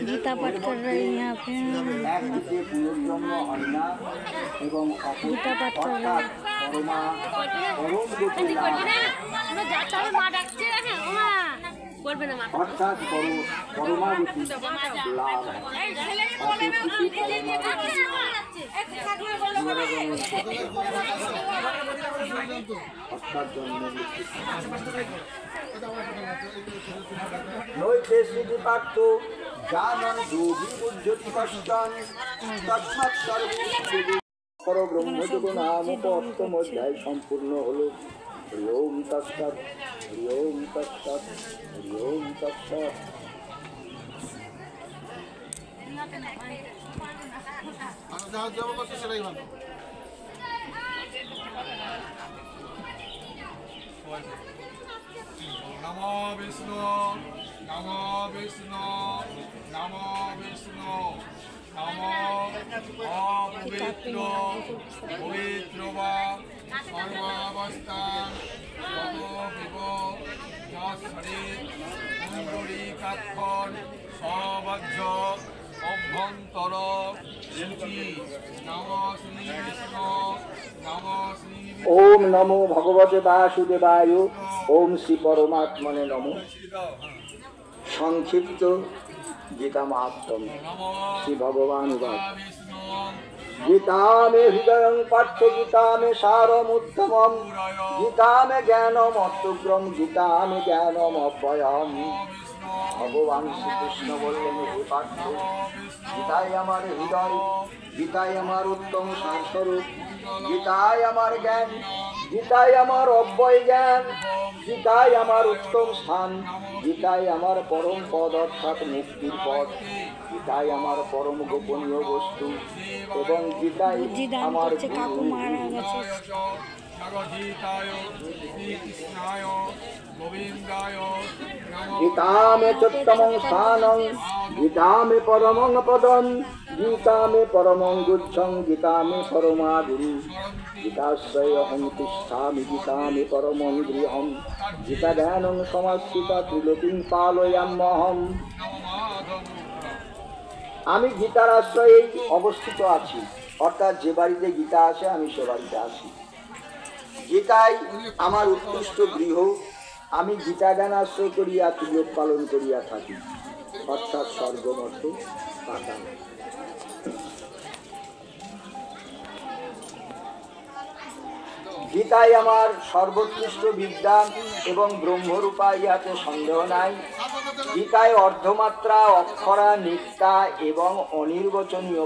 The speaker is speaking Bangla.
गीता पाठ कर रहे हैं यहाँ पे, गीता पाठ कर रहे हैं। অর্থাৎ পরমাগতি লাভ নৈতে শ্রী পার্থ জানন যোগী বুদ্ধি কষ্টন তৎসৎ পরব্রহ্মযোগ নামক অষ্টম অধ্যায় সম্পূর্ণ হল। হরি ওম তৎসৎ, হরি ওম তৎসৎ, হরি ওম তৎসৎ। নমো বিষ্ণু, নমো বিষ্ণু, নমো বিষ্ণু, নমো অপবিত্র পবিত্র বা সর্বাবস্থান কুণ্ডলিকাক্ষর সবজ্জ অভ্যন্তর সূচি। নম শ্রী বিষ্ণু, নম শ্রী ওম নমো ভগবতে বাসুদেবায়, ওম শ্রী পরমাত্মনে নমো। সংক্ষিপ্ত গীতা মাহাত্ম্য। শ্রী ভগবান বাদ गीता में हृदय पाठ्य, गीता में सारम उत्तमम, गीता में ज्ञानम अर्थग्रम, गीता में ज्ञानम अभयम। भगवान श्री कृष्ण बोलें हे पार्थ, गीताय आमार हृदय, गीताय आमार उत्तम सारस्वरूप, गीताय आमार ज्ञान, गीताय आमार अव्यय ज्ञान, गीताय आमार उत्तम स्थान, गीताय आमार परम पद अर्थात मुक्तिर पद, गीताय आमार परम गोपनीय वस्तु এবং গীতায় আমার কাকু মারা গেছে। गीता में चोत्तमं स्थानं, गीता में परमं पदं, गीता में परमं गुच्छं, गीता में परमा गुरु, गीताश्रयहं तिष्ठामि, गीता में परमं गृहं, गीता ज्ञानं समास्थिता त्रिलोकीं पालयाम्यहम्। আমি গীতার আশ্রয়ে অবস্থিত আছি, অর্থাৎ যে বাড়িতে গীতা আসে আমি সে বাড়িতে আসি। গীতাই আমার উৎকৃষ্ট গৃহ, আমি গীতা জ্ঞান আশ্রয় করিয়া তিলক পালন করিয়া থাকি, অর্থাৎ স্বর্গমর্ত পাতাল। গীতাই আমার সর্বোৎকৃষ্ট বিদ্যা এবং ব্রহ্মরূপা, ইহাতে সন্দেহ নাই। গীতায় অর্ধমাত্রা, অক্ষরা, নিত্যা এবং অনির্বচনীয়